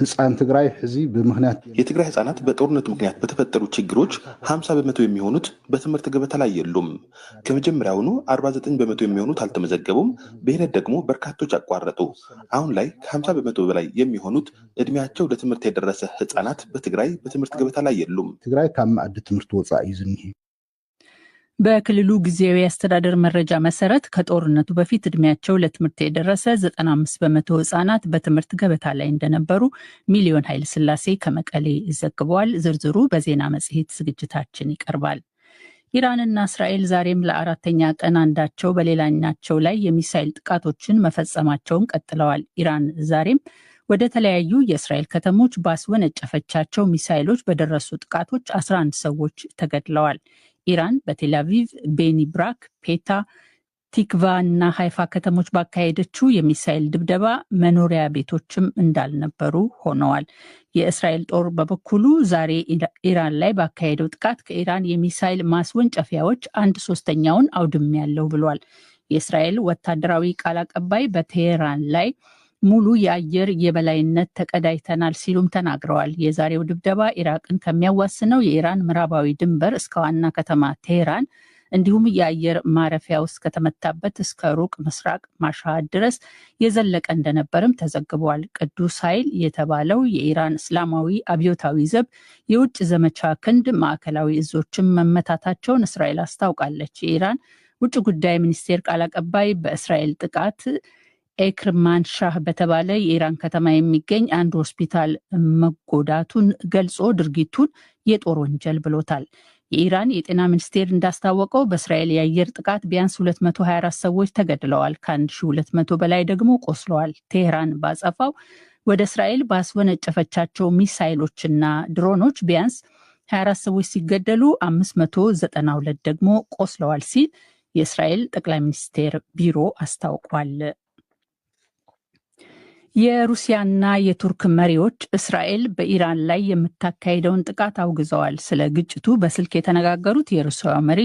ህፃን ትግራይ ሕዚ በምክንያት የትግራይ ህፃናት በጦርነቱ ምክንያት በተፈጠሩ ችግሮች 50% የሚሆኑት በትምህርት ገበታ ላይ የሉም። ከመጀመሪያውኑ 49% የሚሆኑት አልተመዘገቡም። በሂደት ደግሞ በርካቶች አቋረጡ። አሁን ላይ ከ50% በላይ የሚሆኑት እድሜያቸው ለትምህርት የደረሰ ህፃናት በትግራይ በትምህርት ገበታ ላይ የሉም። ትግራይ ካብ ማዕድ ትምህርት ወፃኢ እዩ ዝኒሄ። በክልሉ ጊዜያዊ አስተዳደር መረጃ መሰረት ከጦርነቱ በፊት እድሜያቸው ለትምህርት የደረሰ 95% ህጻናት በትምህርት ገበታ ላይ እንደነበሩ ሚሊዮን ኃይለ ሥላሴ ከመቀሌ ዘግበዋል። ዝርዝሩ በዜና መጽሔት ዝግጅታችን ይቀርባል። ኢራንና እስራኤል ዛሬም ለአራተኛ ቀን አንዳቸው በሌላኛቸው ላይ የሚሳኤል ጥቃቶችን መፈጸማቸውን ቀጥለዋል። ኢራን ዛሬም ወደ ተለያዩ የእስራኤል ከተሞች ባስወነጨፈቻቸው ሚሳኤሎች በደረሱ ጥቃቶች 11 ሰዎች ተገድለዋል። ኢራን በቴል አቪቭ፣ ቤኒ ብራክ፣ ፔታ፣ ቲክቫ እና ሃይፋ ከተሞች ባካሄደችው የሚሳኤል ድብደባ መኖሪያ ቤቶችም እንዳልነበሩ ሆነዋል። የእስራኤል ጦር በበኩሉ ዛሬ ኢራን ላይ ባካሄደው ጥቃት ከኢራን የሚሳኤል ማስወንጨፊያዎች 1/3ኛውን አውድሜያለሁ ብሏል። የእስራኤል ወታደራዊ ቃል አቀባይ በቴሄራን ላይ ሙሉ የአየር የበላይነት ተቀዳጅተናል ሲሉም ተናግረዋል። የዛሬው ድብደባ ኢራቅን ከሚያዋስነው የኢራን ምዕራባዊ ድንበር እስከ ዋና ከተማ ቴሄራን እንዲሁም የአየር ማረፊያ ውስጥ ከተመታበት እስከ ሩቅ ምስራቅ ማሻሃድ ድረስ የዘለቀ እንደነበርም ተዘግቧል። ቅዱስ ኃይል የተባለው የኢራን እስላማዊ አብዮታዊ ዘብ የውጭ ዘመቻ ክንድ ማዕከላዊ እዞችን መመታታቸውን እስራኤል አስታውቃለች። የኢራን ውጭ ጉዳይ ሚኒስቴር ቃል አቀባይ በእስራኤል ጥቃት ኤክርማን ሻህ በተባለ የኢራን ከተማ የሚገኝ አንድ ሆስፒታል መጎዳቱን ገልጾ ድርጊቱን የጦር ወንጀል ብሎታል። የኢራን የጤና ሚኒስቴር እንዳስታወቀው በእስራኤል የአየር ጥቃት ቢያንስ 224 ሰዎች ተገድለዋል፣ ከ1200 በላይ ደግሞ ቆስለዋል። ቴህራን ባጸፋው ወደ እስራኤል ባስወነጨፈቻቸው ሚሳይሎችና ድሮኖች ቢያንስ 24 ሰዎች ሲገደሉ 592 ደግሞ ቆስለዋል ሲል የእስራኤል ጠቅላይ ሚኒስቴር ቢሮ አስታውቋል። የሩሲያና የቱርክ መሪዎች እስራኤል በኢራን ላይ የምታካሄደውን ጥቃት አውግዘዋል። ስለ ግጭቱ በስልክ የተነጋገሩት የሩሲያው መሪ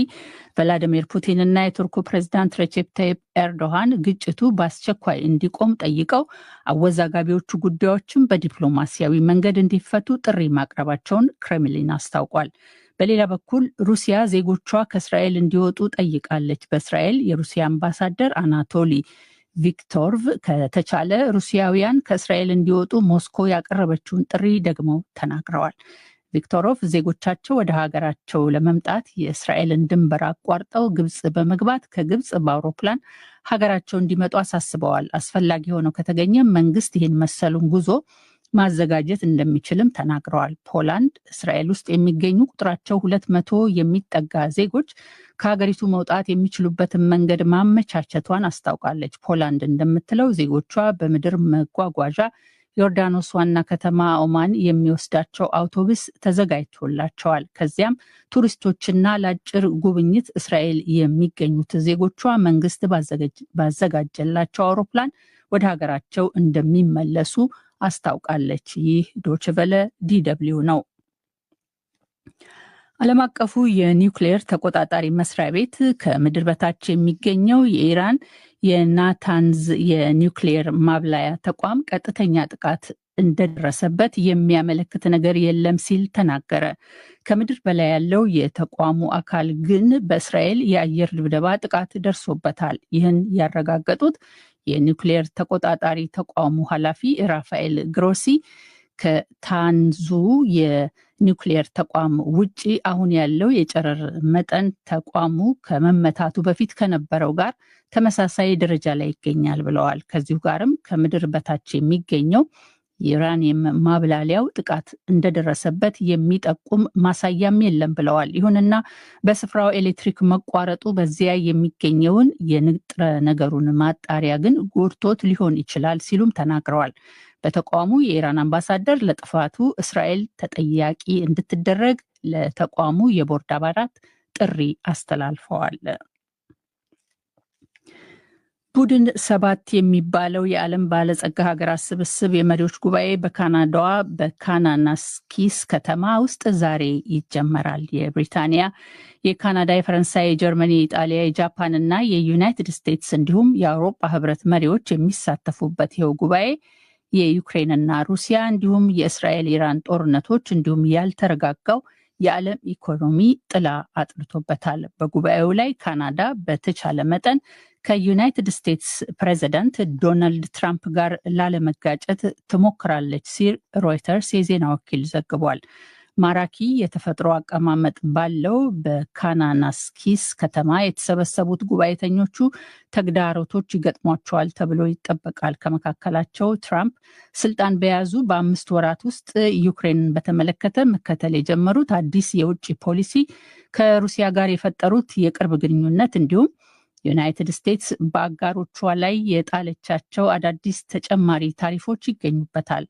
ቭላዲሚር ፑቲን እና የቱርኩ ፕሬዝዳንት ሬቼፕ ታይፕ ኤርዶሃን ግጭቱ በአስቸኳይ እንዲቆም ጠይቀው አወዛጋቢዎቹ ጉዳዮችም በዲፕሎማሲያዊ መንገድ እንዲፈቱ ጥሪ ማቅረባቸውን ክሬምሊን አስታውቋል። በሌላ በኩል ሩሲያ ዜጎቿ ከእስራኤል እንዲወጡ ጠይቃለች። በእስራኤል የሩሲያ አምባሳደር አናቶሊ ቪክቶርቭ ከተቻለ ሩሲያውያን ከእስራኤል እንዲወጡ ሞስኮ ያቀረበችውን ጥሪ ደግሞ ተናግረዋል። ቪክቶሮቭ ዜጎቻቸው ወደ ሀገራቸው ለመምጣት የእስራኤልን ድንበር አቋርጠው ግብጽ በመግባት ከግብጽ በአውሮፕላን ሀገራቸው እንዲመጡ አሳስበዋል። አስፈላጊ ሆነው ከተገኘ መንግስት ይህን መሰሉን ጉዞ ማዘጋጀት እንደሚችልም ተናግረዋል። ፖላንድ እስራኤል ውስጥ የሚገኙ ቁጥራቸው 200 የሚጠጋ ዜጎች ከሀገሪቱ መውጣት የሚችሉበትን መንገድ ማመቻቸቷን አስታውቃለች። ፖላንድ እንደምትለው ዜጎቿ በምድር መጓጓዣ ዮርዳኖስ ዋና ከተማ ኦማን የሚወስዳቸው አውቶቡስ ተዘጋጅቶላቸዋል። ከዚያም ቱሪስቶችና ለአጭር ጉብኝት እስራኤል የሚገኙት ዜጎቿ መንግስት ባዘጋጀላቸው አውሮፕላን ወደ ሀገራቸው እንደሚመለሱ አስታውቃለች። ይህ ዶይቼ ቬለ ዲደብሊው ነው። ዓለም አቀፉ የኒውክሌር ተቆጣጣሪ መስሪያ ቤት ከምድር በታች የሚገኘው የኢራን የናታንዝ የኒውክሌር ማብላያ ተቋም ቀጥተኛ ጥቃት እንደደረሰበት የሚያመለክት ነገር የለም ሲል ተናገረ። ከምድር በላይ ያለው የተቋሙ አካል ግን በእስራኤል የአየር ድብደባ ጥቃት ደርሶበታል። ይህን ያረጋገጡት የኒውክሌር ተቆጣጣሪ ተቋሙ ኃላፊ ራፋኤል ግሮሲ ከታንዙ የኒውክሌር ተቋም ውጪ አሁን ያለው የጨረር መጠን ተቋሙ ከመመታቱ በፊት ከነበረው ጋር ተመሳሳይ ደረጃ ላይ ይገኛል ብለዋል። ከዚሁ ጋርም ከምድር በታች የሚገኘው የዩራኒየም ማብላሊያው ጥቃት እንደደረሰበት የሚጠቁም ማሳያም የለም ብለዋል። ይሁንና በስፍራው ኤሌክትሪክ መቋረጡ በዚያ የሚገኘውን የንጥረ ነገሩን ማጣሪያ ግን ጎድቶት ሊሆን ይችላል ሲሉም ተናግረዋል። በተቋሙ የኢራን አምባሳደር ለጥፋቱ እስራኤል ተጠያቂ እንድትደረግ ለተቋሙ የቦርድ አባላት ጥሪ አስተላልፈዋል። ቡድን 7 የሚባለው የዓለም ባለጸጋ ሀገራት ስብስብ የመሪዎች ጉባኤ በካናዳዋ በካናናስኪስ ከተማ ውስጥ ዛሬ ይጀመራል። የብሪታንያ፣ የካናዳ፣ የፈረንሳይ፣ የጀርመኒ፣ የኢጣሊያ፣ የጃፓን እና የዩናይትድ ስቴትስ እንዲሁም የአውሮፓ ህብረት መሪዎች የሚሳተፉበት ይኸው ጉባኤ የዩክሬንና ሩሲያ እንዲሁም የእስራኤል ኢራን ጦርነቶች እንዲሁም ያልተረጋጋው የዓለም ኢኮኖሚ ጥላ አጥልቶበታል። በጉባኤው ላይ ካናዳ በተቻለ መጠን ከዩናይትድ ስቴትስ ፕሬዚዳንት ዶናልድ ትራምፕ ጋር ላለመጋጨት ትሞክራለች ሲል ሮይተርስ የዜና ወኪል ዘግቧል። ማራኪ የተፈጥሮ አቀማመጥ ባለው በካናናስኪስ ከተማ የተሰበሰቡት ጉባኤተኞቹ ተግዳሮቶች ይገጥሟቸዋል ተብሎ ይጠበቃል። ከመካከላቸው ትራምፕ ስልጣን በያዙ በ5 ወራት ውስጥ ዩክሬንን በተመለከተ መከተል የጀመሩት አዲስ የውጭ ፖሊሲ፣ ከሩሲያ ጋር የፈጠሩት የቅርብ ግንኙነት እንዲሁም ዩናይትድ ስቴትስ በአጋሮቿ ላይ የጣለቻቸው አዳዲስ ተጨማሪ ታሪፎች ይገኙበታል።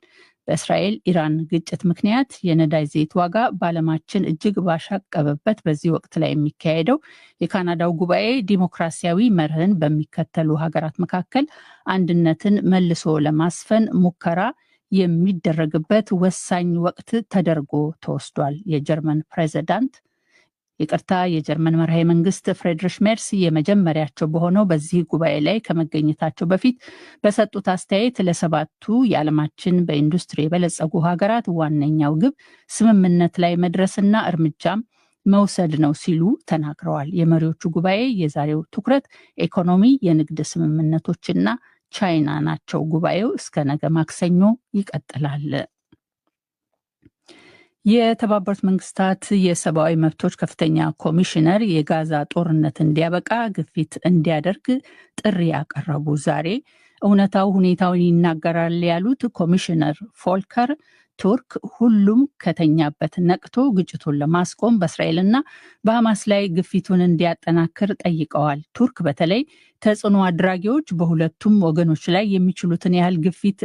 በእስራኤል ኢራን ግጭት ምክንያት የነዳጅ ዘይት ዋጋ በዓለማችን እጅግ ባሻቀበበት በዚህ ወቅት ላይ የሚካሄደው የካናዳው ጉባኤ ዲሞክራሲያዊ መርህን በሚከተሉ ሀገራት መካከል አንድነትን መልሶ ለማስፈን ሙከራ የሚደረግበት ወሳኝ ወቅት ተደርጎ ተወስዷል። የጀርመን መራሄ መንግስት ፍሬድሪሽ ሜርስ የመጀመሪያቸው በሆነው በዚህ ጉባኤ ላይ ከመገኘታቸው በፊት በሰጡት አስተያየት ለሰባቱ የዓለማችን በኢንዱስትሪ የበለጸጉ ሀገራት ዋነኛው ግብ ስምምነት ላይ መድረስና እርምጃም መውሰድ ነው ሲሉ ተናግረዋል። የመሪዎቹ ጉባኤ የዛሬው ትኩረት ኢኮኖሚ፣ የንግድ ስምምነቶችና ቻይና ናቸው። ጉባኤው እስከ ነገ ማክሰኞ ይቀጥላል። የተባበሩት መንግስታት የሰብአዊ መብቶች ከፍተኛ ኮሚሽነር የጋዛ ጦርነት እንዲያበቃ ግፊት እንዲያደርግ ጥሪ ያቀረቡ ዛሬ እውነታው ሁኔታውን ይናገራል ያሉት ኮሚሽነር ፎልከር ቱርክ ሁሉም ከተኛበት ነቅቶ ግጭቱን ለማስቆም በእስራኤልና በሐማስ ላይ ግፊቱን እንዲያጠናክር ጠይቀዋል። ቱርክ በተለይ ተጽዕኖ አድራጊዎች በሁለቱም ወገኖች ላይ የሚችሉትን ያህል ግፊት